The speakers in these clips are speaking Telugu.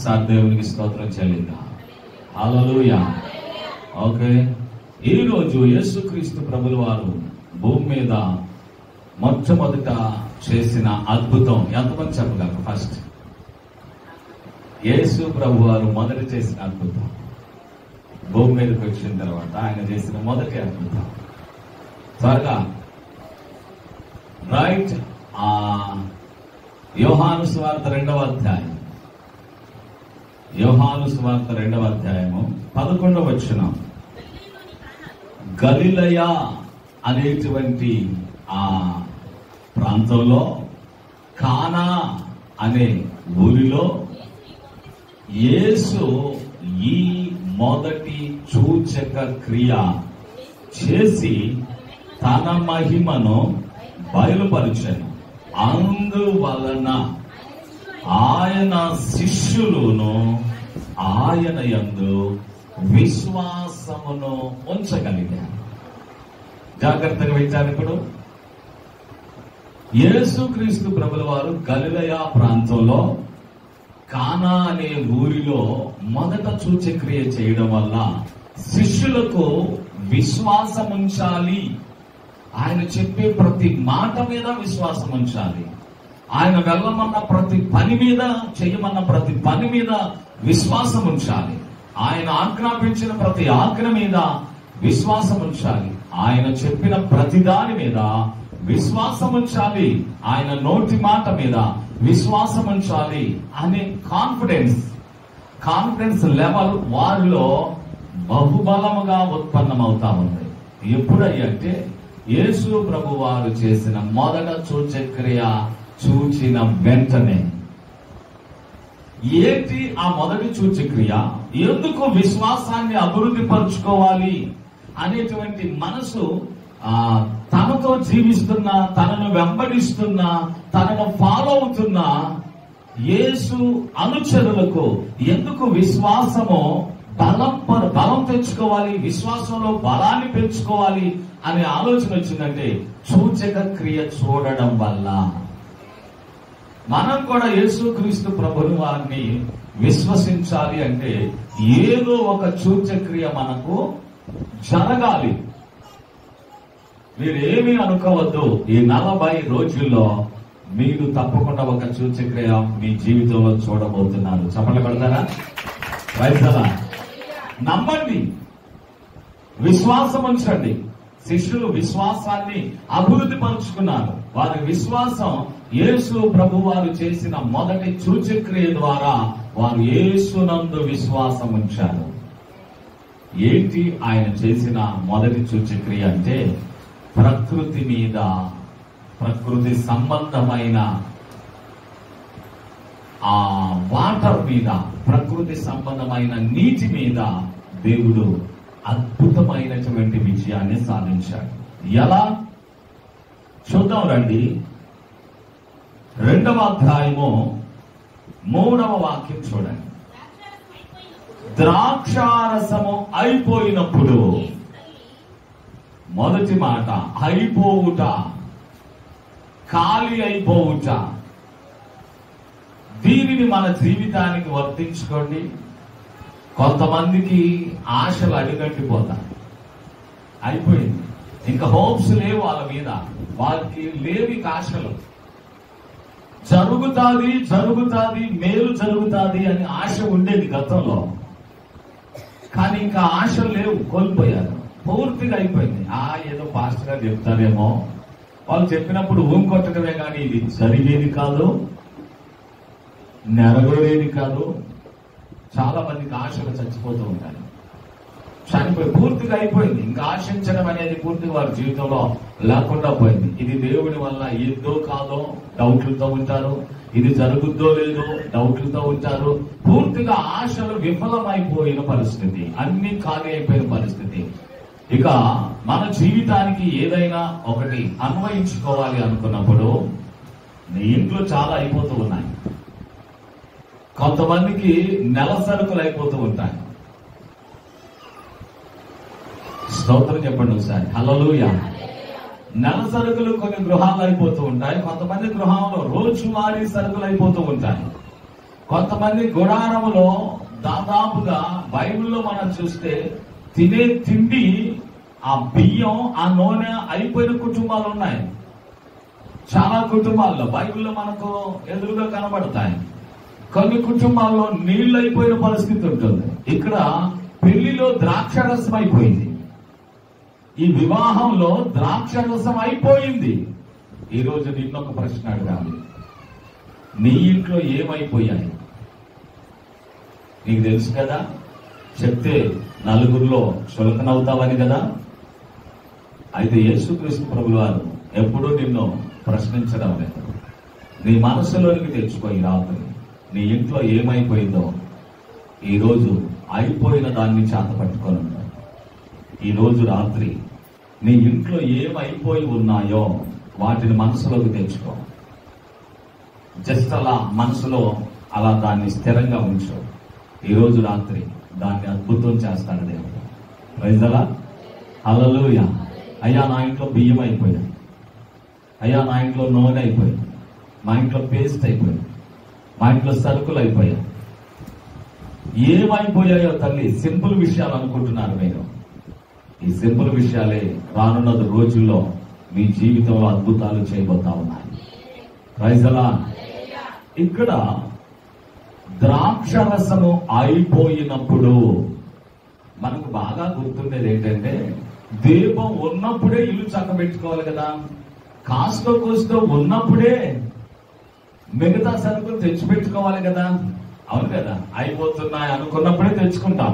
దేవునికి స్తోత్రం చెల్లిద్దాం. హల్లెలూయా. ఓకే, ఈరోజు యేసుక్రీస్తు ప్రభుల వారు భూమి మీద మొట్టమొదట చేసిన అద్భుతం ఎంతమంది చెప్పగలరు? ఫస్ట్ యేసు ప్రభు వారు మొదట చేసిన అద్భుతం, భూమి మీదకి వచ్చిన తర్వాత ఆయన చేసిన మొదటి అద్భుతం. త్వరగా రైట్, యోహాను సువార్త 2వ అధ్యాయం, యోహాను సువార్త 2వ అధ్యాయము 11వ వచనం. గలిలయ అనేటువంటి ఆ ప్రాంతంలో కానా అనే ఊరిలో యేసు ఈ మొదటి సూచక క్రియ చేసి తన మహిమను బయలుపరిచాను. అందువలన ఆయన శిష్యులను ఆయన యందు విశ్వాసమును ఉంచగలిగారు. జాగ్రత్తగా వింటారు. ఇప్పుడు యేసుక్రీస్తు ప్రభుల వారు గలిలయ ప్రాంతంలో కానా అనే ఊరిలో మొదట సూచక్రియ చేయడం వల్ల శిష్యులకు విశ్వాసం ఉంచాలి. ఆయన చెప్పే ప్రతి మాట మీద విశ్వాసం ఉంచాలి. ఆయన వెళ్ళమన్న ప్రతి పని మీద, చేయమన్న ప్రతి పని మీద విశ్వాసం ఉంచాలి. ఆయన ఆజ్ఞాపించిన ప్రతి ఆజ్ఞ మీద విశ్వాసం ఉంచాలి. ఆయన చెప్పిన ప్రతి దాని మీద విశ్వాసం ఉంచాలి. ఆయన నోటి మాట మీద విశ్వాసం ఉంచాలి అనే కాన్ఫిడెన్స్ లెవెల్ వారిలో బహుబలముగా ఉత్పన్నమవుతా ఉంది. ఎప్పుడంటే యేసు ప్రభు వారు చేసిన మొదట సూచక్రియ చూచిన వెంటనే. ఏంటి ఆ మొదటి సూచక్రియ? ఎందుకు విశ్వాసాన్ని అభివృద్ధి పరుచుకోవాలి అనేటువంటి మనసు తనతో జీవిస్తున్న, తనను వెంబడిస్తున్న, తనను ఫాలో అవుతున్న యేసు అనుచరులకు ఎందుకు విశ్వాసము బలం తెచ్చుకోవాలి, విశ్వాసంలో బలాన్ని పెంచుకోవాలి అనే ఆలోచన వచ్చిందంటే సూచక క్రియ చూడడం వల్ల. మనం కూడా యేసుక్రీస్తు ప్రభుని వారిని విశ్వసించాలి అంటే ఏదో ఒక సూచక్రియ మనకు జరగాలి. మీరేమీ అనుకోవద్దు, ఈ 40 రోజుల్లో మీరు తప్పకుండా ఒక సూచక్రియ మీ జీవితంలో చూడబోతున్నారు. చప్పట్లు కొడతారా? రైతులా నమ్మండి, విశ్వాసం ఉంచండి. శిష్యులు విశ్వాసాన్ని అభివృద్ధి పరుచుకున్నారు. వారి విశ్వాసం యేసు ప్రభు వారు చేసిన మొదటి సూచక్రియ ద్వారా వారు యేసునందు విశ్వాసం ఉంచారు. ఏంటి ఆయన చేసిన మొదటి సూచక్రియ అంటే ప్రకృతి మీద, ప్రకృతి సంబంధమైన ఆ వాటర్ మీద, ప్రకృతి సంబంధమైన నీటి మీద దేవుడు అద్భుతమైనటువంటి విజయాన్ని సాధించాడు. ఎలా చూద్దాం రండి. 2వ అధ్యాయము 3వ వాక్యం చూడండి. ద్రాక్షారసము అయిపోయినప్పుడు, మొదటి మాట అయిపోవుట, ఖాళీ అయిపోవుట. దీనిని మన జీవితానికి వర్తించుకోండి. కొంతమందికి ఆశలు అడిగట్టిపోతాయి. అయిపోయింది, ఇంకా హోప్స్ లేవు వాళ్ళ మీద, వాళ్ళకి లేవి ఆశలు. జరుగుతాది, మేలు జరుగుతాది అని ఆశ ఉండేది గతంలో, కానీ ఇంకా ఆశలు లేవు, కోల్పోయారు. పూర్తిగా అయిపోయింది. ఏదో పాస్టర్ గారు చెప్తారేమో, వాళ్ళు చెప్పినప్పుడు కొట్టడమే కానీ ఇది జరిగేది కాదు, నెరవేరేది కాదు. చాలా మందికి ఆశలు చచ్చిపోతూ ఉంటాయి. పూర్తిగా అయిపోయింది. ఇంకా ఆశించడం అనేది పూర్తిగా వారి జీవితంలో లేకుండా పోయింది. ఇది దేవుడి వల్ల ఏదో కాదో డౌట్లతో ఉంటారు, ఇది జరుగుద్దో లేదో డౌట్లతో ఉంటారు. పూర్తిగా ఆశలు విఫలమైపోయిన పరిస్థితి, అన్ని ఖాళీ అయిపోయిన పరిస్థితి. ఇక మన జీవితానికి ఏదైనా ఒకటి అన్వయించుకోవాలి అనుకున్నప్పుడు నీ ఇంట్లో చాలా అయిపోతూ ఉన్నాయి. కొంతమందికి నెల సరుకులు అయిపోతూ ఉంటాయి. స్తోత్రం చెప్పండి ఒకసారి. హల్లెలూయా. నెల సరుకులు కొన్ని గృహాలు అయిపోతూ ఉంటాయి. కొంతమంది గృహాల్లో రోజువారీ సరుకులు అయిపోతూ ఉంటాయి. కొంతమంది గుడారములో దాదాపుగా బైబిల్లో మనం చూస్తే తినే తిండి, ఆ బియ్యం, ఆ నూనె అయిపోయిన కుటుంబాలు ఉన్నాయి. చాలా కుటుంబాల్లో బైబిల్లో మనకు ఎదురుగా కనబడతాయి. కొన్ని కుటుంబాల్లో నీళ్లు అయిపోయిన పరిస్థితి ఉంటుంది. ఇక్కడ పెళ్లిలో ద్రాక్షరసం అయిపోయింది, ఈ వివాహంలో ద్రాక్షరసం అయిపోయింది. ఈరోజు నిన్నొక ప్రశ్న అడగాలి, నీ ఇంట్లో ఏమైపోయాయి? నీకు తెలుసు కదా, చెప్తే నలుగురిలో చులకనవుతావని కదా. అయితే యేసుక్రీస్తు ప్రభువు వారు ఎప్పుడూ నిన్ను ప్రశ్నించడం లేదు. నీ మనసులోనికి తెచ్చుకో. ఈ రాత్రి నీ ఇంట్లో ఏమైపోయిందో ఈరోజు అయిపోయిన దాన్ని చేత పట్టుకొని ఉంటావు. ఈరోజు రాత్రి నీ ఇంట్లో ఏమైపోయి ఉన్నాయో వాటిని మనసులోకి తెచ్చుకో. జస్ట్ అలా మనసులో అలా దాన్ని స్థిరంగా ఉంచు. ఈరోజు రాత్రి దాన్ని అద్భుతం చేస్తాడు దేవుడు. Praise the Lord. హల్లెలూయా. అయ్యా, నా ఇంట్లో బియ్యం అయిపోయాయి, అయ్యా నా ఇంట్లో నూనె అయిపోయింది, మా ఇంట్లో పేస్ట్ అయిపోయింది, మా ఇంట్లో సరుకులు అయిపోయాయి. ఏమైపోయాయో తల్లి, సింపుల్ విషయాలు అనుకుంటున్నారు మీరు. ఈ సింపుల్ విషయాలే రానున్న రోజుల్లో మీ జీవితంలో అద్భుతాలు చేయబోతా ఉన్నాయి. Praise the Lord. ఇక్కడ ద్రాక్షరసము అయిపోయినప్పుడు మనకు బాగా గుర్తుండేది ఏంటంటే, దీపం ఉన్నప్పుడే ఇల్లు చక్కబెట్టుకోవాలి కదా. కాస్తో కోస్తో ఉన్నప్పుడే మిగతా సరుకులు తెచ్చిపెట్టుకోవాలి కదా. అవును కదా. అయిపోతున్నాయి అనుకున్నప్పుడే తెచ్చుకుంటాం.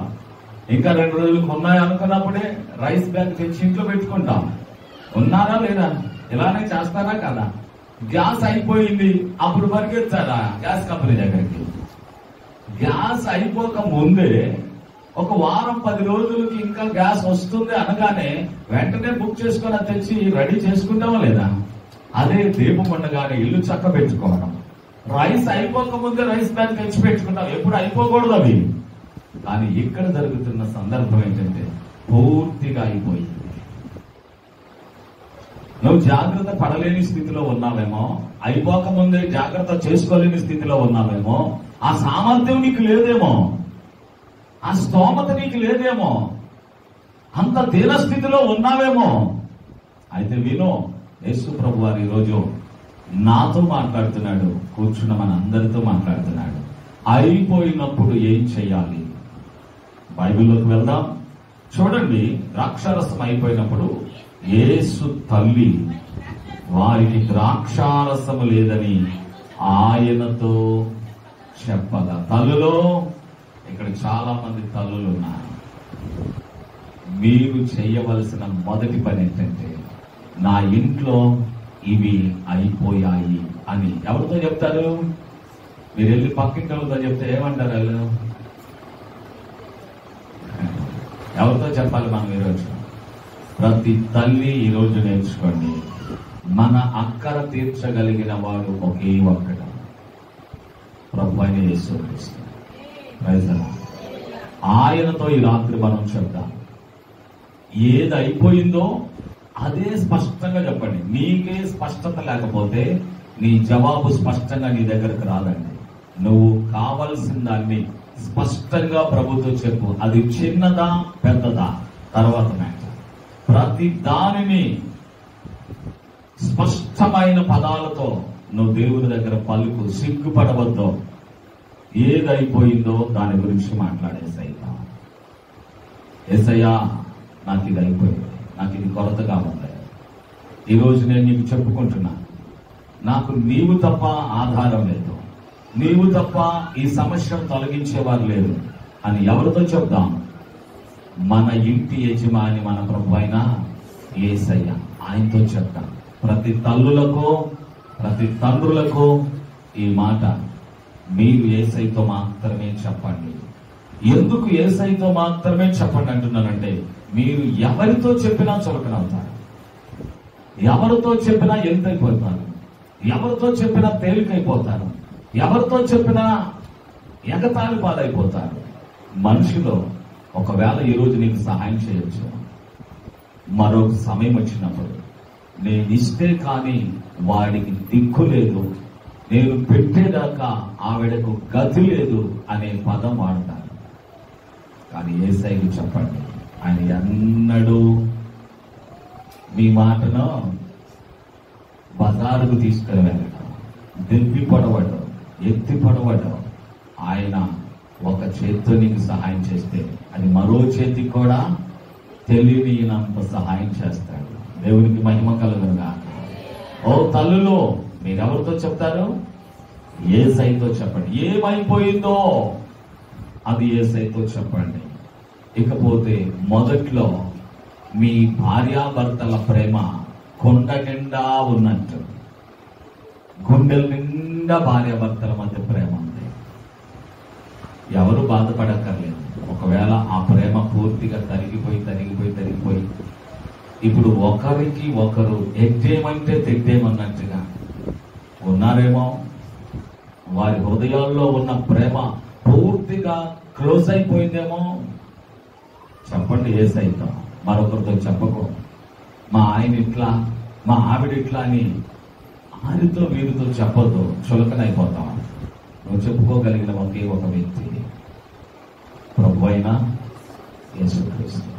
ఇంకా 2 రోజులకు ఉన్నాయి అనుకున్నప్పుడే రైస్ బ్యాగ్ తెచ్చి ఇంట్లో పెట్టుకుంటాం. ఉన్నారా లేదా? ఇలానే చేస్తారా కదా. గ్యాస్ అయిపోయింది, అప్పుడు పరిగెత్తారా గ్యాస్ కంపెనీ దగ్గరికి. గ్యాస్ అయిపోక ముందే ఒక వారం 10 రోజులకి ఇంకా గ్యాస్ వస్తుంది అనగానే వెంటనే బుక్ చేసుకుని తెచ్చి రెడీ చేసుకుంటామా లేదా? అదే దీపం ఉండగానే ఇల్లు చక్క పెట్టుకోవడం. రైస్ అయిపోక ముందే రైస్ బ్యాగ్ తెచ్చి పెట్టుకుంటాం. ఎప్పుడు అయిపోకూడదు అవి. కానీ ఇక్కడ జరుగుతున్న సందర్భం ఏంటంటే పూర్తిగా అయిపోయింది. నువ్వు జాగ్రత్త పడలేని స్థితిలో ఉన్నావేమో, అయిపోక ముందే జాగ్రత్త చేసుకోలేని స్థితిలో ఉన్నావేమో, ఆ సామర్థ్యం నీకు లేదేమో, ఆ స్తోమత నీకు లేదేమో, అంత దీన స్థితిలో ఉన్నావేమో. అయితే విను, యేసు ప్రభు వారు ఈరోజు నాతో మాట్లాడుతున్నాడు, కూర్చున్న మన అందరితో మాట్లాడుతున్నాడు. అయిపోయినప్పుడు ఏం చేయాలి? బైబిల్లోకి వెళ్దాం. చూడండి, ద్రాక్షారసం అయిపోయినప్పుడు యేసు తల్లి వారికి ద్రాక్షారసము లేదని ఆయనతో చెప్పగా, తల్లులో ఇక్కడ చాలా మంది తల్లులు ఉన్నారు. మీరు చేయవలసిన మొదటి పని ఏంటంటే, నా ఇంట్లో ఇవి అయిపోయాయి అని ఎవరితో చెప్తారు? మీరు వెళ్ళి పక్కింటి వాళ్ళతో చెప్తే ఏమంటారు వాళ్ళు? ఎవరితో చెప్పాలి మనం ఈరోజు? ప్రతి తల్లి ఈరోజు నేర్చుకోండి, మన అక్కర తీర్చగలిగిన వాడు ఒకే ఒక్కడు, ప్రభువైన యేసుక్రీస్తు. Praise the Lord. ఆయనతో ఈ రాత్రి మనం చెప్తాం. ఏది అయిపోయిందో అదే స్పష్టంగా చెప్పండి. నీకే స్పష్టత లేకపోతే నీ జవాబు స్పష్టంగా నీ దగ్గరకు రాదండి. నువ్వు కావలసిన దాన్ని స్పష్టంగా ప్రభుతో చెప్పు. అది చిన్నదా పెద్దదా తర్వాత మ్యాటర్. ప్రతి దానిని స్పష్టమైన పదాలతో నువ్వు దేవుని దగ్గర పలుకు, సిగ్గుపడవద్దు. ఏదైపోయిందో దాని గురించి మాట్లాడేసయ్యా. యేసయ్యా, నాకు ఇది అయిపోయింది, నాకు ఇది కొరతగా ఉంది. ఈరోజు నేను నీకు చెప్పుకుంటున్నా, నాకు నీవు తప్ప ఆధారం లేదు, నీవు తప్ప ఈ సమస్యను తొలగించేవారు లేరు అని ఎవరితో చెప్దాం? మన ఇంటి యజమాని, మన ప్రభు అయిన యేసయ్య, ఆయనతో చెప్తాం. ప్రతి తల్లులకు, ప్రతి తండ్రులకు ఈ మాట మీరు యేసయ్యతో మాత్రమే చెప్పండి. ఎందుకు యేసయ్యతో మాత్రమే చెప్పండి అంటున్నానంటే, మీరు ఎవరితో చెప్పినా చులకనవుతారు, ఎవరితో చెప్పినా ఎంతైపోతారు, ఎవరితో చెప్పినా తేలికైపోతారు, ఎవరితో చెప్పినా ఎగతాళి పాలైపోతారు. మనిషిలో ఒకవేళ ఈరోజు నీకు సహాయం చేయొచ్చు, మరొక సమయం వచ్చినప్పుడు నేను ఇస్తే కానీ వాడికి దిక్కు లేదు, నేను పెట్టేదాకా ఆవిడకు గతి లేదు అనే పదం వాడతాను. కానీ యేసయ్యకు చెప్పండి, ఆయన ఎన్నడూ మీ మాటను బజారుకు తీసుకుని వెళ్ళడం, దింపి పడవడం, ఎత్తి పడవడం. ఆయన ఒక చేతితో నీకు సహాయం చేస్తే అది మరో చేతికి కూడా తెలియనంత సహాయం చేస్తాడు. దేవునికి మహిమ కలుగునుగా. ఓ తల్లులో మీరెవరితో చెప్తారు? యేసయ్యతో చెప్పండి. ఏమైపోయిందో అది యేసయ్యతో చెప్పండి. ఇకపోతే మొదట్లో మీ భార్యాభర్తల ప్రేమ కొండ నిండా ఉన్నట్టు, గుండెల నిండా భార్యాభర్తల మధ్య ప్రేమ ఉంది. ఎవరు బాధపడక్కర్లేదు. ఒకవేళ ఆ ప్రేమ పూర్తిగా తరిగిపోయి ఇప్పుడు ఒకరికి ఒకరు ఎగ్గేమంటే తెగ్గేమన్నట్టుగా ఉన్నారేమో. వారి హృదయాల్లో ఉన్న ప్రేమ పూర్తిగా క్లోజ్ అయిపోయిందేమో. చెప్పండి యేసయ్యతో, మరొకరితో చెప్పకు. మా ఆయన ఇట్లా, మా ఆవిడ ఇట్లా అని ఆరితో వీరితో చెప్పొద్దు, చులకనైపోతాం. నువ్వు చెప్పుకోగలిగిన ఒకే ఒక వ్యక్తి ప్రభు అయిన యేసుక్రీస్తు.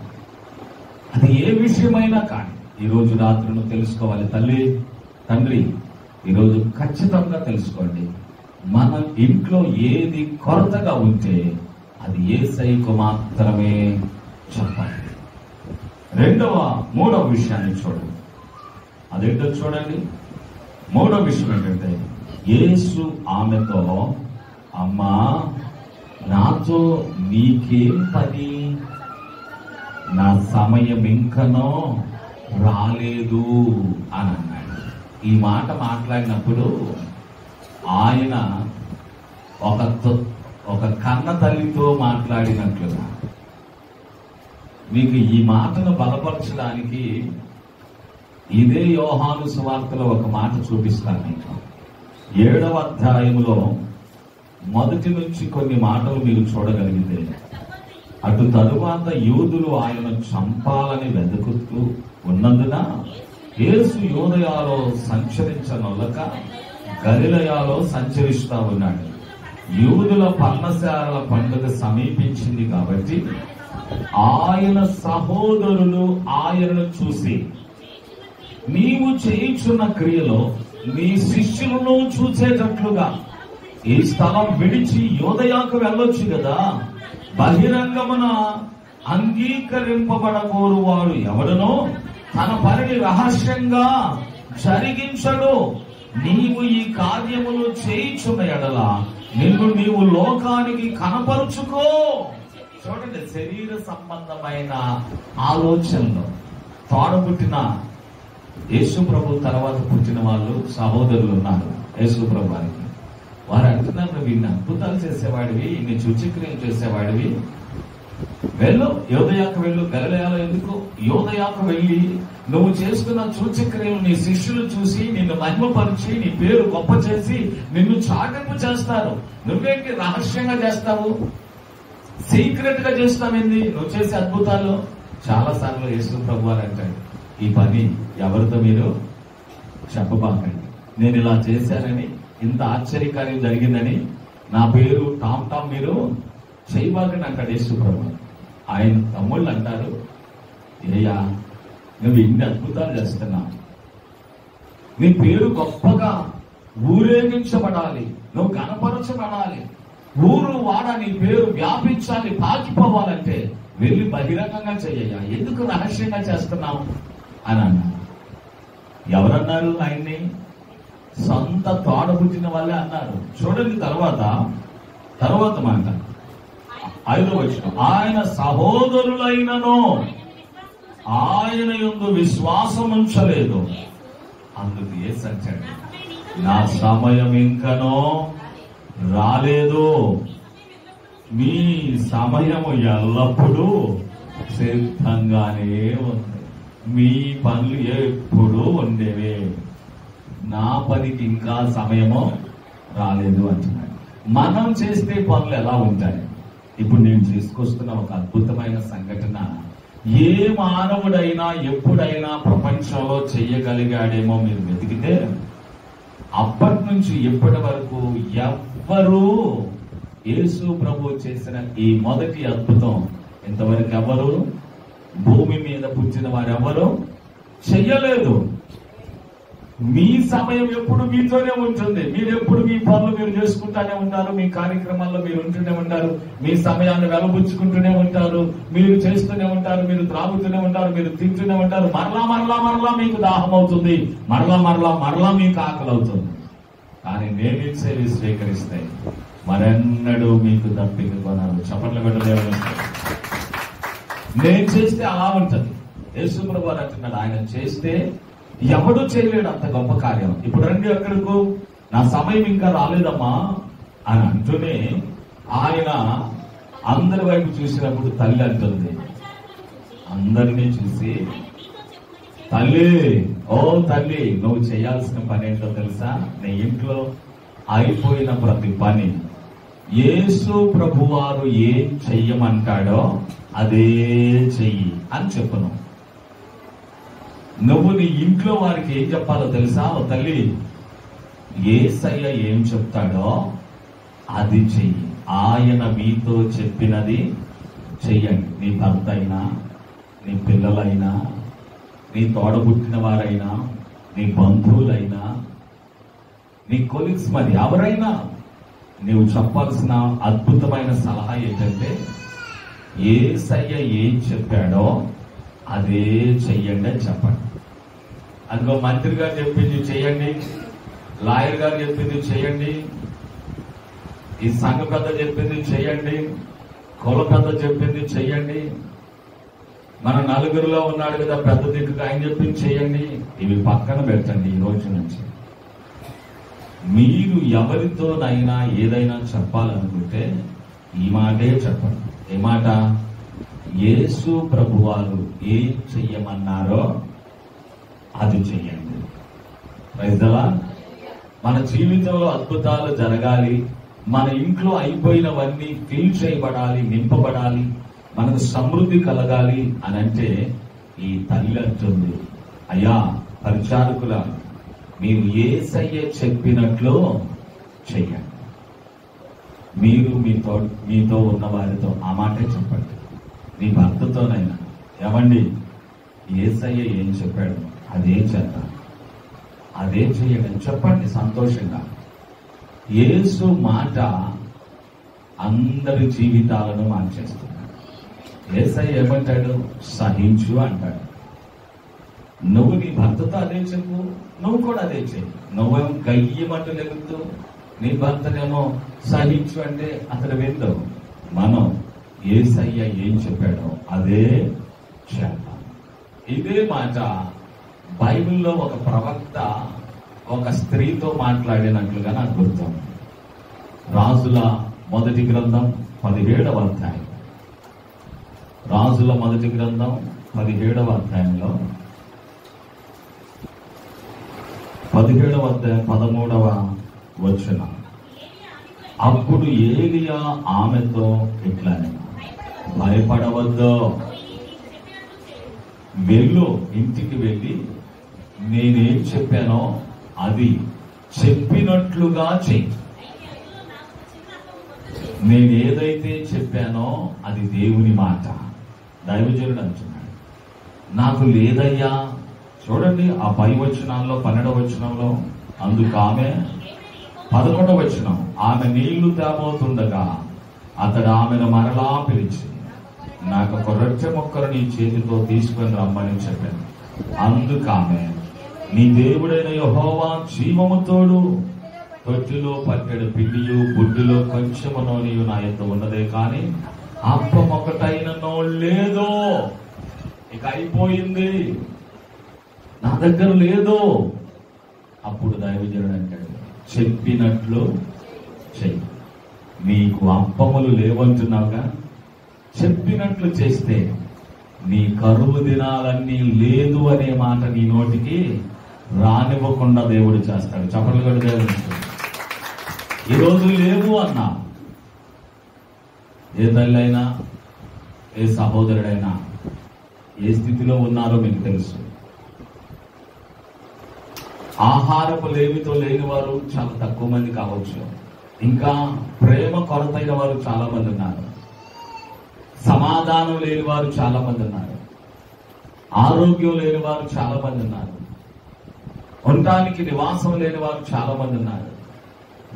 అది ఏ విషయమైనా కానీ ఈరోజు రాత్రి నువ్వు తెలుసుకోవాలి. తల్లి, తండ్రి, ఈరోజు ఖచ్చితంగా తెలుసుకోండి. మన ఇంట్లో ఏది కొరతగా ఉంటే అది యేసయ్యకు మాత్రమే చెప్పాలి. మూడవ విషయాన్ని చూడండి. అదేంటో చూడండి. మూడవ విషయం ఏంటంటే, యేసు ఆమెతో, అమ్మా, నాతో నీకేం పని? నా సమయం ఇంకనో రాలేదు అని అన్నాడు. ఈ మాట మాట్లాడినప్పుడు ఆయన ఒక కన్న తల్లితో మాట్లాడినట్లుగా. మీకు ఈ మాటను బలపరచడానికి ఇదే యోహాను సువార్తలో ఒక మాట చూపిస్తాను మీకు. 7వ అధ్యాయంలో మొదటి నుంచి కొన్ని మాటలు మీరు చూడగలిగితే, అటు తరువాత యూదులు ఆయనను చంపాలని వెతుకుతూ ఉన్నందున యేసు యూదయలో సంచరించనొల్లక గలిలయలో సంచరిస్తా ఉన్నాడు. యూదుల పర్ణశాలల పండుగ సమీపించింది కాబట్టి ఆయన సహోదరులు ఆయనను చూసి, నీవు చేయుచున్న క్రియలో నీ శిష్యులను చూసేటట్లుగా ఈ స్థలం విడిచి యూదయాకు వెళ్ళొచ్చు కదా. బహిరంగమున అంగీకరింపబడకోరు వాడు ఎవడనో తన పనిని రహస్యంగా జరిగించడు. నీవు ఈ కార్యములు చేయుచున్న ఎడల నిన్ను నీవు లోకానికి కనపరుచుకో. చూడండి, శరీర సంబంధమైన ఆలోచనలు. తోడబుట్టిన యేసు ప్రభు తర్వాత పుట్టిన వాళ్ళు సహోదరులు ఉన్నారు యేసు ప్రభు వారికి. వారు అంటున్నారు, నువ్వు ఇన్ని అద్భుతాలు చేసేవాడివి, ఇన్ని సూచక్రియలు చేసేవాడివి, వెళ్ళు యోదయాకు వెళ్ళు. గలిలయలో ఎందుకు? యోదయాకు వెళ్ళి నువ్వు చేస్తున్న సూచక్రియలు నీ శిష్యులు చూసి నిన్ను మహిమపరిచి నీ పేరు గొప్ప చేసి నిన్ను చాటింపు చేస్తారు. నువ్వేంటి రహస్యంగా చేస్తావు? సీక్రెట్ గా చేస్తావేంది నువ్వు చేసే అద్భుతాలు? చాలా సార్లు యేసు ప్రభు వారు అంటాడు, ఈ పని ఎవరితో మీరు చెప్పబాకండి. నేను ఇలా చేశానని, ఇంత ఆశ్చర్యకార్యం జరిగిందని నా పేరు టామ్ మీరు చేయబాకండి అంటాడు యేసు ప్రభు. ఆయన తమ్ముళ్ళు అంటారు, ఏయ్యా, నువ్వు ఇన్ని అద్భుతాలు చేస్తున్నావు, నీ పేరు గొప్పగా ఊరేగించబడాలి, నువ్వు గణపరచబడాలి, ఊరు వాడ నీ పేరు వ్యాపించాలి, పాకిపోవాలంటే వెళ్ళి బహిరంగంగా చెయ్యయ్యా, ఎందుకు రహస్యంగా చేస్తున్నావు అని అన్నారు. ఎవరన్నారు ఆయన్ని? సొంత తోడబుట్టిన వాళ్ళే అన్నారు. చూడండి తర్వాత మాట 5వ వచనం, ఆయన సహోదరులైనను ఆయన యందు విశ్వాసం ఉంచలేదు. అందుకు యేసు అంటాడు, నా సమయం ఇంకనో రాలేదు. మీ సమయము ఎల్లప్పుడూ సిద్ధంగానే ఉంది. మీ పనులు ఎప్పుడూ ఉండేవే, నా పనికి ఇంకా సమయము రాలేదు అంటున్నాడు. మనం చేస్తే పనులు ఎలా ఉంటాయి? ఇప్పుడు నేను తీసుకొస్తున్న ఒక అద్భుతమైన సంఘటన ఏ మానవుడైనా ఎప్పుడైనా ప్రపంచంలో చెయ్యగలిగాడేమో మీరు వెతికితే అప్పటి నుంచి ఇప్పటి వరకు ఎవ్వరూ యేసు ప్రభు చేసిన ఈ మొదటి అద్భుతం ఇంతవరకు ఎవరు భూమి మీద పుట్టిన వారెవరు చెయ్యలేదు. మీ సమయం ఎప్పుడు మీతోనే ఉంటుంది. మీరు ఎప్పుడు మీ పనులు మీరు చేసుకుంటూనే ఉంటారు, మీ కార్యక్రమాల్లో మీరు ఉంటూనే ఉంటారు, మీ సమయాన్ని వెలబుచ్చుకుంటూనే ఉంటారు, మీరు చేస్తూనే ఉంటారు, మీరు త్రాగుతూనే ఉంటారు, మీరు తింటూనే ఉంటారు. మరలా మరలా మరలా మీకు దాహం అవుతుంది, మరలా మరలా మరలా మీకు ఆకలి అవుతుంది. కానీ నేను ఇచ్చేవి స్వీకరిస్తే మరెన్నడూ మీకు దప్పిక కొనాలి. చప్పట్లు పెట్టలేవు. నేను చేస్తే అలా ఉంటుంది. యేసు ప్రభు అంటున్నాడు, ఆయన చేస్తే ఎవడు చేయలేడు అంత గొప్ప కార్యం. ఇప్పుడు రండి ఎక్కడికు, నా సమయం ఇంకా రాలేదమ్మా అని అంటూనే ఆయన అందరి వైపు చూసినప్పుడు తల్లి అంటుంది, అందరినీ చూసి, తల్లి, ఓ తల్లి, నువ్వు చేయాల్సిన పని ఏంటో తెలుసా? నీ ఇంట్లో అయిపోయిన ప్రతి పని యేసు ప్రభువారు ఏం చెయ్యమంటాడో అదే చెయ్యి అని చెప్పను. నువ్వు నీ ఇంట్లో వారికి ఏం చెప్పాలో తెలుసా? ఓ తల్లి, యేసయ్య ఏం చెప్తాడో అది చెయ్యి. ఆయన మీతో చెప్పినది చెయ్యండి. నీ భర్త అయినా, నీ పిల్లలైనా, నీ తోడబుట్టిన వారైనా, నీ బంధువులైనా, నీ కొలీగ్స్, మరి ఎవరైనా నీవు చెప్పాల్సిన అద్భుతమైన సలహా ఏంటంటే, యేసయ్య ఏం చెప్పాడో అదే చెయ్యండి అని చెప్పండి. అందులో మంత్రి గారు చెప్పింది చేయండి, లాయర్ గారు చెప్పింది చేయండి, ఈ సంఘ పెద్ద చెప్పింది చేయండి, కుల పెద్ద చెప్పింది చెయ్యండి, మన నలుగురిలో ఉన్నాడు కదా పెద్ద దిక్కు, ఆయన చెప్పింది చేయండి. ఇవి పక్కన పెట్టండి. ఈ రోజు నుంచి మీరు ఎవరితోనైనా ఏదైనా చెప్పాలనుకుంటే ఈ మాటే చెప్పండి. ఏ మాట? యేసు ప్రభువారు ఏం చెయ్యమన్నారో అది చెయ్యండి. Praise the Lord. మన జీవితంలో అద్భుతాలు జరగాలి, మన ఇంట్లో అయిపోయినవన్నీ ఫిల్ చేయబడాలి, నింపబడాలి, మనకు సమృద్ధి కలగాలి అని అంటే ఈ తల్లి అంటుంది, అయ్యా పరిచారకుల, మీరు యేసయ్య చెప్పినట్లు చెయ్యండి. మీరు మీతో ఉన్న వారితో ఆ మాటే చెప్పండి. నీ భర్తతోనైనా, ఏమండి యేసయ్య ఏం చెప్పాడు అదే చేద్దాం, అదే చెయ్యండి చెప్పండి సంతోషంగా. యేసు మాట అందరి జీవితాలను మార్చేస్తున్నాడు. యేసయ్య ఏమంటాడు? సహించు అంటాడు. నువ్వు నీ భర్తతో అదే చెప్పు, నువ్వు కూడా అదే చెయ్యి. నువ్వేమో గయ్యమంటూ లెగుతూ నీ భర్తనేమో సహించు అంటే అతడు విందవు. మనం యేసయ్య ఏం చెప్పాడో అదే చేద్దాం. ఇదే మాట బైబిల్లో ఒక ప్రవక్త ఒక స్త్రీతో మాట్లాడినట్లుగా నాకు గుర్తు. రాజుల మొదటి గ్రంథం 17వ అధ్యాయం. రాజుల మొదటి గ్రంథం 17వ అధ్యాయంలో 17వ అధ్యాయం 13వ వచనం. అప్పుడు ఏలియా ఆమెతో ఇట్లానే, భయపడవద్దు, వెళ్ళు, ఇంటికి వెళ్ళి నేనేం చెప్పానో అది చెప్పినట్లుగా చెయ్యి. నేనేదైతే చెప్పానో అది దేవుని మాట. దైవజనుడు అంటున్నాడు, నాకు లేదయ్యా. చూడండి ఆ 10 వచనాల్లో 12వ వచనంలో, అందుకు ఆమె 11వ వచనం, ఆమె నీళ్లు తేబోతుండగా అతడు ఆమెను మరలా పిలిచి, నాకు ఒక రొట్టె ముక్కలు నీ చేతితో తీసుకొని రమ్మని చెప్పాను. అందుకు ఆమె, నీ దేవుడైన యెహోవా జీవము తోడు, తొట్టిలో పట్టెడు పిండియు బుడ్డిలో కొంచెము నూనెయు నా యొద్ద ఉన్నదే కానీ అప్పం ఒకటైననో లేదు. ఇక అయిపోయింది, నా దగ్గర లేదు. అప్పుడు దైవజనుడు అంటాడు, చెప్పినట్లు చెయ్యి. నీకు అప్పములు లేవంటున్నావుగా, చెప్పినట్లు చేస్తే నీ కరువు దినాలన్నీ లేదు అనే మాట నీ నోటికి రానివ్వకుండా దేవుడు చేస్తాడు. చప్పట్లు కూడా దేవుడు. ఈరోజు లేవు అన్నా, ఏ తల్లి అయినా ఏ సహోదరుడైనా ఏ స్థితిలో ఉన్నారో మీకు తెలుసు. ఆహారపు లేమితో లేని వారు చాలా తక్కువ మంది కావచ్చు. ఇంకా ప్రేమ కొరతైన వారు చాలా మంది ఉన్నారు. సమాధానం లేని వారు చాలా మంది ఉన్నారు. ఆరోగ్యం లేని వారు చాలా మంది ఉన్నారు. ఉండటానికి నివాసం లేని వారు చాలా మంది ఉన్నారు.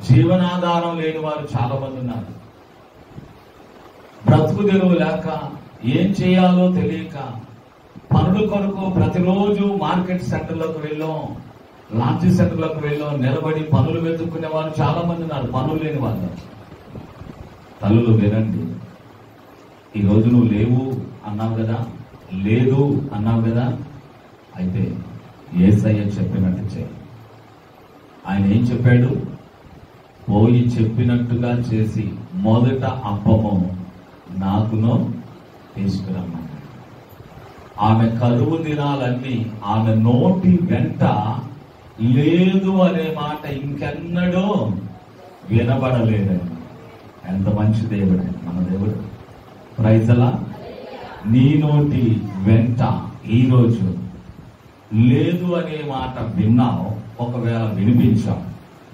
జీవనాధారం లేని వారు చాలా మంది ఉన్నారు. బ్రతుకు తెరువు లేక ఏం చేయాలో తెలియక పనుల కొరకు ప్రతిరోజు మార్కెట్ సెంటర్లోకి వెళ్ళాం, లాంచీ సెంటర్లోకి వెళ్ళాం, నిలబడి పనులు వెతుక్కునే వారు చాలా మంది ఉన్నారు. పనులు లేని వాళ్ళు. తల్లులు వినండి, ఈరోజు నువ్వు లేవు అన్నావు కదా, లేదు అన్నావు కదా, అయితే యేసయ్య చెప్పినట్టు చేయి. ఆయన ఏం చెప్పాడు? పోయి చెప్పినట్టుగా చేసి మొదట అప్పము నాకును తీసుకురమ్మన్నాడు. ఆమె కరువు దినాలన్నీ ఆమె నోటి వెంట లేదు అనే మాట ఇంకెన్నడూ వినబడలేదండి. ఎంత మంచి దేవుడు మన దేవుడు. ప్రైజలా. నీ నోటి వెంట ఈరోజు లేదు అనే మాట విన్నావు, ఒకవేళ వినిపించావు,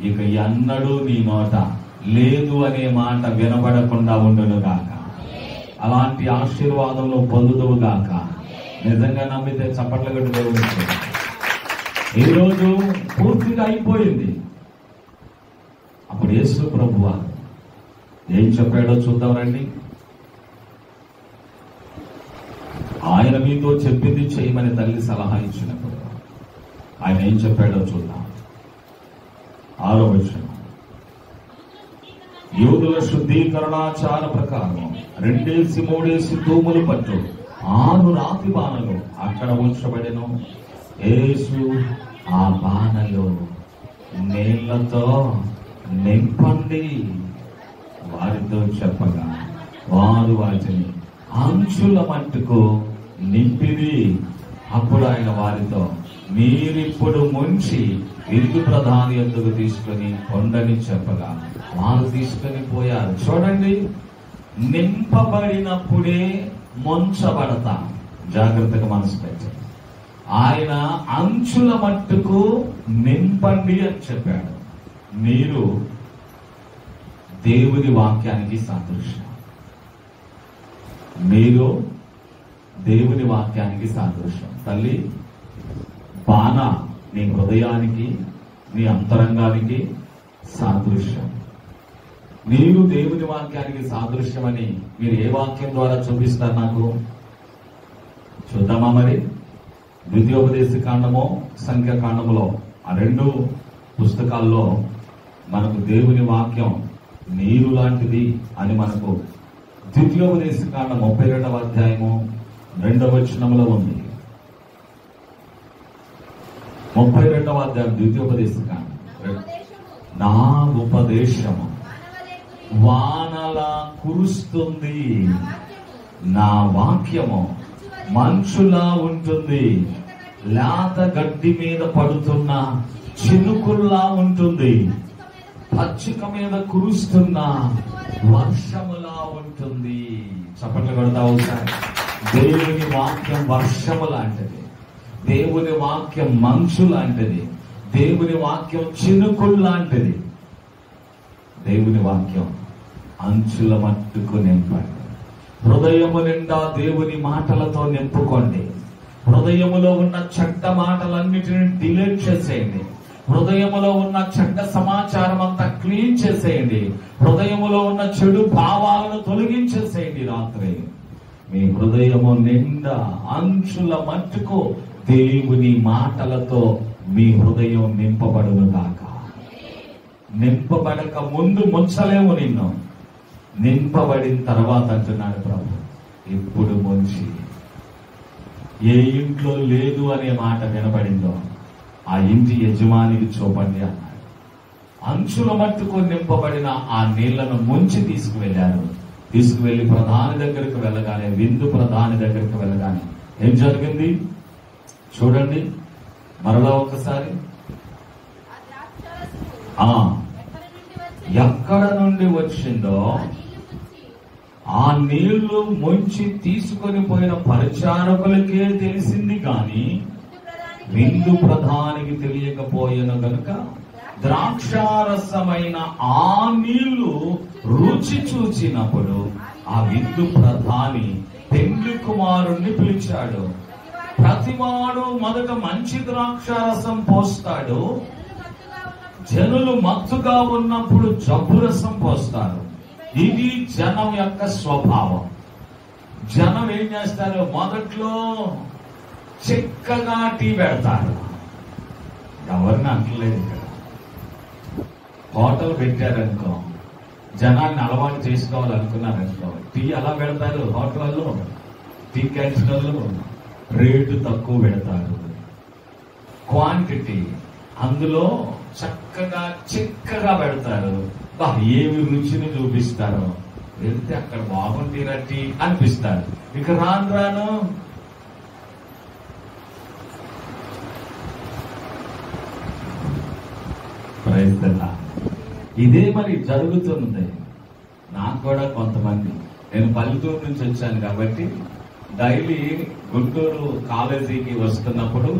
ఇక ఎన్నడూ నీ నోట లేదు అనే మాట వినబడకుండా ఉండును గాక. అలాంటి ఆశీర్వాదంలో పొందుదువు గాక. నిజంగా నమ్మితే చప్పట్ల గడ్డి దేవుడు. ఈరోజు పూర్తిగా అయిపోయింది. అప్పుడు యేసు ప్రభువు ఏం చెప్పాడో చూద్దాం రండి. ఆయన మీతో చెప్పింది చేయమని తల్లి సలహా ఇచ్చినప్పుడు ఆయన ఏం చెప్పాడో చూద్దాం. 6వ వచనం. యూదుల శుద్ధీకరణాచార ప్రకారం 2-3 తూములు పట్టు 6 రాతి బాణలు అక్కడ ఉంచబడెను. యేసు ఆ బాణలు నీళ్లతో నింపండి వారితో చెప్పగా వారు వాటిని అంచుల మట్టుకు నింపిది. అప్పుడు ఆయన వారితో, మీరిప్పుడు ముంచి విందు ప్రధాని ఎందుకు తీసుకుని కొండని చెప్పగా వారు తీసుకుని పోయారు. చూడండి, నింపబడినప్పుడే ముంచబడతా. జాగ్రత్తగా మనసు పెట్టండి. ఆయన అంచుల మట్టుకు నింపండి అని చెప్పాడు. మీరు దేవుని వాక్యానికి సాదృశ్యం. మీరు దేవుని వాక్యానికి సాదృశ్యం. తల్లి, బాణ నీ హృదయానికి, నీ అంతరంగానికి సాదృశ్యం. మీరు దేవుని వాక్యానికి సాదృశ్యం అని మీరు ఏ వాక్యం ద్వారా చూపిస్తారు నాకు? చూద్దామా మరి? ద్వితీయోపదేశ కాండము, సంఖ్యాకాండములో ఆ 2 పుస్తకాల్లో మనకు దేవుని వాక్యం నీరు లాంటిది అని మనకు ద్వితీయోపదేశ కాండం 32వ అధ్యాయము 2వ వచనంలో ఉంది. 32వ అధ్యాయం ద్వితీయోపదేశ కాండం. నా ఉపదేశము వానలా కురుస్తుంది, నా వాక్యము మంచులా ఉంటుంది, లేత గడ్డి మీద పడుతున్న చినుకుల్లా ఉంటుంది, పచ్చిక మీద కురుస్తున్న వర్షములా ఉంటుంది. చప్పట్లు కొడతావు సార్. దేవుని వాక్యం వర్షము లాంటిది, దేవుని వాక్యం మంచు లాంటిది, దేవుని వాక్యం చినుకులు లాంటిది. దేవుని వాక్యం అంచుల మట్టుకు నింపండి. హృదయము నిండా దేవుని మాటలతో నింపుకోండి. హృదయములో ఉన్న చెడ్డ మాటలన్నిటిని డిలీట్ చేసేయండి. హృదయములో ఉన్న చెడ్డ సమాచారం అంతా క్లీన్ చేసేయండి. హృదయములో ఉన్న చెడు భావాలను తొలగించేసేయండి. రాత్రి మీ హృదయము నిండా అంచుల మట్టుకు దేవుని మాటలతో మీ హృదయం నింపబడును గాక. నింపబడక ముందు ముంచలేము నిన్ను. నింపబడిన తర్వాత అంటున్నాడు ప్రభు, ఇప్పుడు ముంచి ఏ ఇంట్లో లేదు అనే మాట వినబడిందో ఆ ఇంటి యజమానికి చూపండి అన్నాడు. అంచుల మట్టుకు నింపబడిన ఆ నీళ్లను ముంచి తీసుకువెళ్లారు. తీసుకువెళ్లి ప్రధాని దగ్గరికి వెళ్ళగానే, విందు ప్రధాని దగ్గరికి వెళ్ళగానే ఏం జరిగింది చూడండి మరలా ఒకసారి. ఎక్కడ నుండి వచ్చిందో ఆ నీళ్లు ముంచి తీసుకొని పోయిన పరిచారకులకే తెలిసింది, కానీ విందు ప్రధానికి తెలియకపోయిన గనుక ద్రాక్షారసమైన ఆ నీళ్లు రుచి చూచినప్పుడు ఆ విందు ప్రధాని పెండ్లి కుమారుణ్ణి పిలిచాడు. ప్రతివాడు మొదట మంచి ద్రాక్షారసం పోస్తాడు, జనులు మత్తుగా ఉన్నప్పుడు జబ్బు రసం పోస్తారు. ఇది జనం యొక్క స్వభావం. జనం ఏం చేస్తారు, మొదట్లో చిక్కగా టీ పెడతారు. ఎవరిని అంటలేదు. ఇక్కడ హోటల్ పెట్టారనుకో, జనాన్ని అలవాటు చేసుకోవాలనుకున్నారనుకో, టీ ఎలా పెడతారు హోటల్లో, టీ క్యాంటీన్లలో రేటు తక్కువ పెడతారు, క్వాంటిటీ అందులో చక్కగా చిక్కగా పెడతారు. ఏమి రుచిని చూపిస్తారో, వెళ్తే అక్కడ బాగుంటారా టీ అనిపిస్తారు. ఇక రాను రాను ఇదే మరి జరుగుతుంది. నాకు కూడా కొంతమంది, నేను పల్లెటూరు నుంచి వచ్చాను కాబట్టి డైలీ గుంటూరు కాలేజీకి వస్తున్నప్పుడు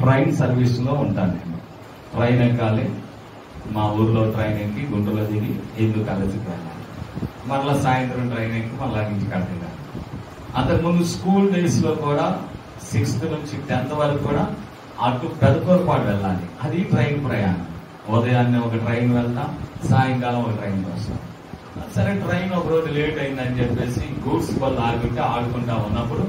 ట్రైన్ సర్వీస్ లో ఉంటాను. నేను ట్రైన్ ఎక్కాలి, మా ఊర్లో ట్రైన్ ఎక్కి గుంటూరులో దిగి హిందూ కాలేజీకి వెళ్ళాలి, మళ్ళా సాయంత్రం ట్రైన్ ఎక్కి మళ్ళా ఇంటికి వెళ్ళాలి. అంతకుముందు స్కూల్ డేస్ లో కూడా 6th నుంచి 10th వరకు కూడా అటు పెదకూరపాటు వెళ్ళాలి. అది ట్రైన్ ప్రయాణం. ఉదయాన్నే ఒక ట్రైన్ వెళ్తాం, సాయంకాలం ఒక ట్రైన్ వస్తాం. సరే ట్రైన్ ఒక రోజు లేట్ అయిందని చెప్పేసి గూడ్స్ బళ్ళు ఆడుకుంటా ఉన్నప్పుడు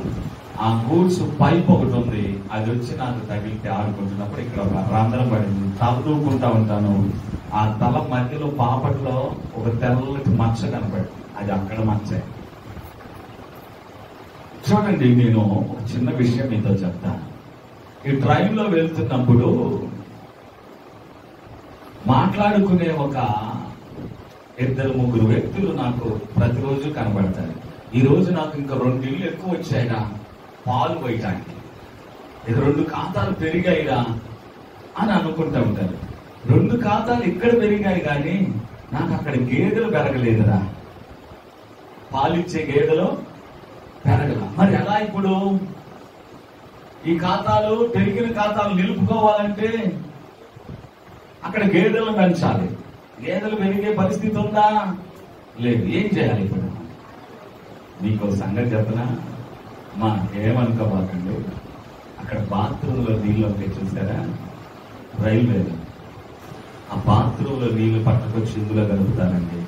ఆ గూడ్స్ పైప్ ఒకటి ఉంది, అది వచ్చి నాకు తగిలితే ఆడుకుంటున్నప్పుడు ఇక్కడ ఒక రంధ్రం పడింది. తలదూకుంటా ఉంటాను, ఆ తల మధ్యలో పాపట్లో ఒక తెల్లటి మచ్చ కనపడింది. అది అక్కడ మచ్చే. చూడండి, నేను ఒక చిన్న విషయం మీతో చెప్తాను. ఈ ట్రైన్ లో వెళ్తున్నప్పుడు మాట్లాడుకునే ఒక 2-3 వ్యక్తులు నాకు ప్రతిరోజు కనబడతారు. ఈ రోజు నాకు ఇంకా 2 ఇళ్ళు ఎక్కువ వచ్చాయిరా పాలు పోయటానికి, ఇక 2 ఖాతాలు పెరిగాయిరా అని అనుకుంటా ఉంటారు. 2 ఖాతాలు ఇక్కడ పెరిగాయి కానీ నాకు అక్కడ గేదెలు పెరగలేదురా, పాలిచ్చే గేదెలు పెరగల. మరి ఎలా ఇప్పుడు ఈ ఖాతాలు పెరిగిన ఖాతాలు నిలుపుకోవాలంటే అక్కడ గేదెలను పెంచాలి. గేదెలు పెరిగే పరిస్థితి ఉందా? లేదు. ఏం చేయాలి ఇప్పుడు? మీకు సంగతి చెప్పనా, మా ఏమనుకోబాకండి, అక్కడ బాత్రూంలో నీళ్ళు ఉంటాయి చూసారా, రైల్వేలో ఆ బాత్రూంలో నీళ్లు పట్టుకొచ్చి ఇందులో కలుపుతారండి.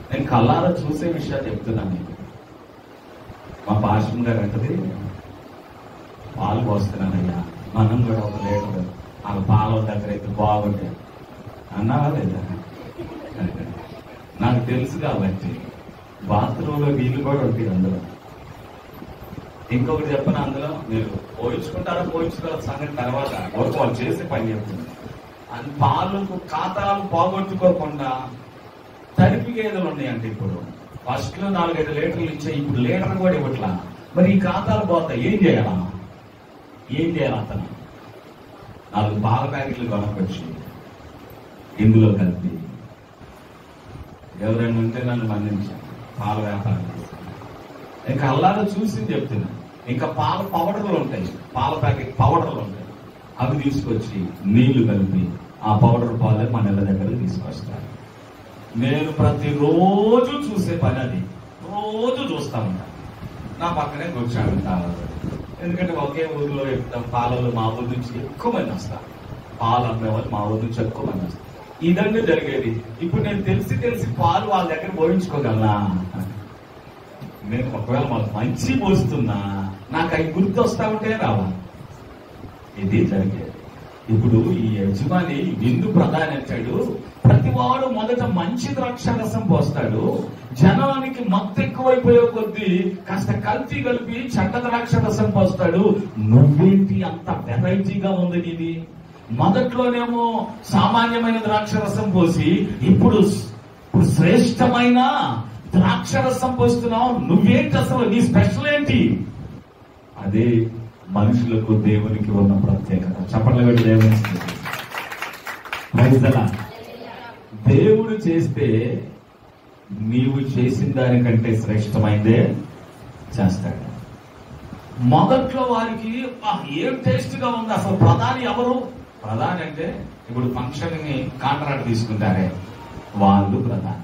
నేను కళ్ళారా చూసే విషయాలు చెప్తున్నాను మీకు. మా పాశ్రం గారు అంటది, పాలు పోస్తున్నానయ్యా, మనం కూడా ఒక లీటర్ ఆ పాల దగ్గర అయితే బాగుంటాయి అన్నావా లేదా? నాకు తెలుసు కాబట్టి బాత్రూంలో నీళ్లు కూడా ఉంటాయి అందులో. ఇంకొకటి చెప్పిన, అందులో మీరు పోయించుకుంటారో పోయించుకోవాల సంగతి తర్వాత వాళ్ళు చేసే పని చెప్తుంది. అది పాలకు ఖాతాలు పోగొట్టుకోకుండా తడిపి గేదెలు ఉన్నాయంటే ఇప్పుడు ఫస్ట్ లో 4-5 లీటర్లు ఇచ్చాయి, ఇప్పుడు లీటర్ కూడా ఇవ్వట్లా. మరి ఈ ఖాతాలు పోతాయి, ఏం చేయాలా? అతను 4 పాల ప్యాకెట్లు కొనకొచ్చి ఇందులో కలిపి, ఎవరైనా ఉంటే నన్ను మన్నించాను, పాల వ్యాపారం చేస్తాను. ఇంకా అల్లాలో చూసి చెప్తున్నా. ఇంకా పాల పౌడర్లు ఉంటాయి, పాల ప్యాకెట్ పౌడర్లు ఉంటాయి, అవి తీసుకొచ్చి నీళ్లు కలిపి ఆ పౌడర్ పాలే మన ఇళ్ళ దగ్గర తీసుకొస్తాను. నేను ప్రతిరోజు చూసే పని అది, రోజు చూస్తా ఉంటాను. నా పక్కనే కూర్చోండి కావాలి, ఎందుకంటే ఒకే ఊరిలో పాలలో మా ఊరి నుంచి ఎక్కువ మంది వస్తారు, పాలు అమ్మేవాళ్ళు మా ఊరి నుంచి ఎక్కువ మంది వస్తారు. ఇదంతా జరిగేది. ఇప్పుడు నేను తెలిసి పాలు వాళ్ళ దగ్గర పోయించుకోగలనా? నేను ఒకవేళ వాళ్ళకి మంచి పోస్తున్నా నాకు అవి గుర్తు వస్తా ఉంటే రావాలి. ఇది జరిగేది. ఇప్పుడు ఈ యజమాని విందు ప్రధాని అంటాడు, ప్రతివాడు మొదట మంచి ద్రాక్షారసం పోస్తాడు, జనానికి మత్తు ఎక్కువైపోయే కొద్దీ కాస్త కల్తీ కలిపి చెడ్డ ద్రాక్షారసం పోస్తాడు. నువ్వేంటి అంత వెరైటీగా ఉంది నీది? మొదట్లోనేమో సామాన్యమైన ద్రాక్షారసం పోసి ఇప్పుడు శ్రేష్టమైన ద్రాక్షారసం పోస్తున్నావు, నువ్వేంటి అసలు? నీ స్పెషల్ ఏంటి? అదే మనుషులకు దేవునికి ఉన్న ప్రత్యేకత. చెప్పండి పెట్టి దేవునికి. దేవుడు చేస్తే నీవు చేసిన దానికంటే శ్రేష్టమైందే చేస్తాడు. మొదట్లో వారికి ఏం టేస్ట్ గా ఉంది. అసలు ప్రధాని ఎవరు? ప్రధాని అంటే ఇప్పుడు ఫంక్షన్ ని కాంట్రాక్ట్ తీసుకుంటారే వాళ్ళు ప్రధాని.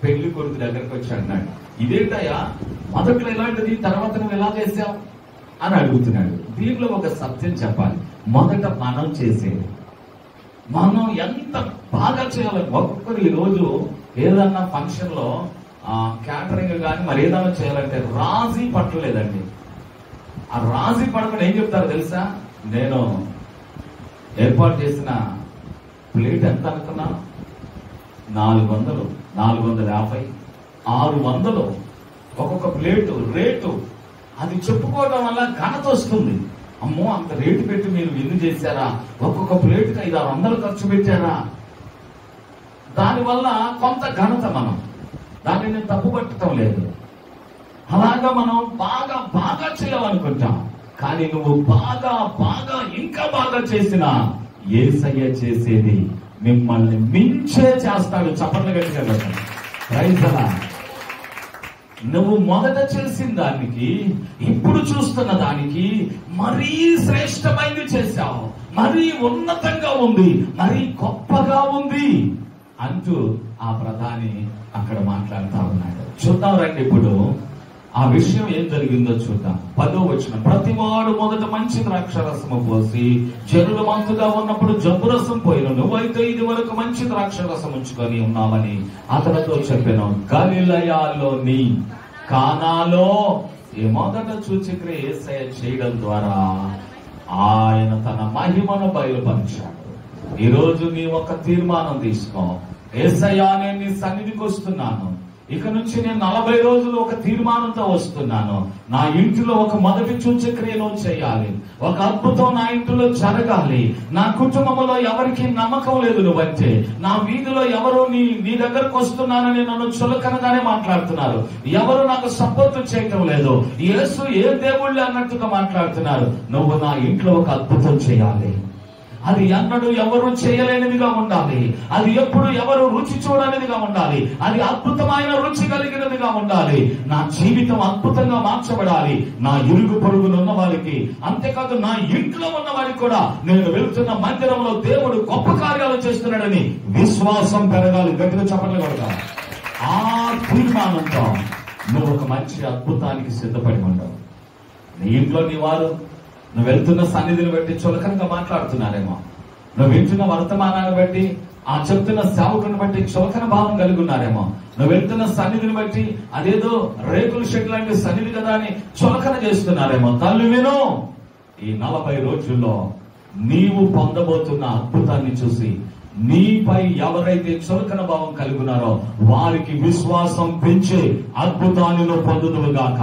పెళ్లి కొడుకు దగ్గరకు వచ్చి అన్నాడు, ఇదేంటయ్యా మొదట్లో ఇలాంటిది, తర్వాత నువ్వు ఎలా చేసావు అని అడుగుతున్నాడు. దీనిలో ఒక సత్యం చెప్పాలి. మొదట మనం చేసేది, మనం ఎంత బాగా చేయాలి. ఒక్కొక్కరు ఈ రోజు ఏదన్నా ఫంక్షన్ లో క్యాటరింగ్ కానీ మరి ఏదైనా చేయాలంటే రాజీ పట్టలేదండి. ఆ రాజీ పడకుండా ఏం చెప్తారో తెలుసా? నేను ఏర్పాటు చేసిన ప్లేట్ ఎంత అనుకున్నా, 400, 450, 600 ఒక్కొక్క ప్లేటు రేటు. అది చెప్పుకోవడం వల్ల ఘనత వస్తుంది. అమ్మో అంత రేటు పెట్టి మీరు విందు చేశారా, ఒక్కొక్క ప్లేట్కి 500-600 ఖర్చు పెట్టారా, దానివల్ల కొంత ఘనత. మనం దాన్ని నేను తప్పు పట్టడం లేదు. అలాగా మనం బాగా బాగా చేయాలనుకుంటాం. కానీ నువ్వు బాగా బాగా ఇంకా బాగా చేసినా యేసయ్య చేసేది మిమ్మల్ని మించే చేస్తాడు. చప్పట్లు గట్టిగా పెట్టండి. Praise the Lord. నువ్వు మొదట చేసిన దానికి ఇప్పుడు చూస్తున్న దానికి మరీ శ్రేష్టమైనది చేశావు, మరీ ఉన్నతంగా ఉంది, మరీ గొప్పగా ఉంది అంటూ ఆ ప్రధాని అక్కడ మాట్లాడుతూ ఉన్నాడు. చూద్దాం రండి ఇప్పుడు ఆ విషయం ఏం జరిగిందో చూద్దాం. 10వ వచనం, ప్రతివాడు మొదట మంచి ద్రాక్షరసము పోసి జనులు మంతుగా ఉన్నప్పుడు జబ్బు రసం పోయిన, నువ్వైతే ఇది వరకు మంచి ద్రాక్షరసం ఉంచుకొని ఉన్నావని అతనితో చెప్పాను. గలిలయలోని కానాలో ఈ మొదట సూచక్రియ యేసయ్య చేయడం ద్వారా ఆయన తన మహిమను బయలుపరిచాడు. ఈరోజు నీ ఒక తీర్మానం తీసుకో. యేసయ్యా నేను నీ సన్నిధికి వస్తున్నాను, ఇక నుంచి నేను 40 రోజులు ఒక తీర్మానంతో వస్తున్నాను. నా ఇంటిలో ఒక మొదటి సూచక్రియను చేయాలి, ఒక అద్భుతం నా ఇంటిలో జరగాలి. నా కుటుంబంలో ఎవరికి నమ్మకం లేదు నువ్వంటే, నా వీధిలో ఎవరు నీ దగ్గరకు వస్తున్నానని నన్ను చులకనగానే మాట్లాడుతున్నారు, ఎవరు నాకు సపోర్ట్ చేయటం లేదు, యేసు ఏ దేవుళ్ళు అన్నట్టుగా మాట్లాడుతున్నారు. నువ్వు నా ఇంట్లో ఒక అద్భుతం చేయాలి. అది ఎన్నడూ ఎవరు చేయలేనిదిగా ఉండాలి, అది ఎప్పుడు ఎవరు రుచి చూడనిదిగా ఉండాలి, అది అద్భుతమైన రుచి కలిగినదిగా ఉండాలి. నా జీవితం అద్భుతంగా మార్చబడాలి. నా ఇరుగు పొరుగును ఉన్న వారికి, అంతేకాదు నా ఇంట్లో ఉన్న వారికి కూడా నేను వెళ్తున్న మందిరంలో దేవుడు గొప్ప కార్యాలు చేస్తున్నాడని విశ్వాసం పెరగాలి. గట్టిగా చప్పట్లు కొడతాను. ఆ తీర్మానంతో నువ్వు ఒక మంచి అద్భుతానికి సిద్ధపడి ఉండవు. నీ ఇంట్లో నీ వారు నువ్వు వెళ్తున్న సన్నిధిని బట్టి చులకనగా మాట్లాడుతున్నారేమో, నువ్వు వింటున్న వర్తమానాన్ని బట్టి, ఆ చెప్తున్న సేవకుని బట్టి చులకన భావం కలిగి ఉన్నారేమో, నువ్వు వెళ్తున్న సన్నిధిని బట్టి అదేదో రేకుల షెడ్ లాంటి సన్నిధి కదా అని చులకన చేస్తున్నారేమో. తల్లి విను, ఈ 40 రోజుల్లో నీవు పొందబోతున్న అద్భుతాన్ని చూసి నీపై ఎవరైతే చులకన భావం కలిగి ఉన్నారో వారికి విశ్వాసం పెంచే అద్భుతాన్ని పొందుదువుగాక.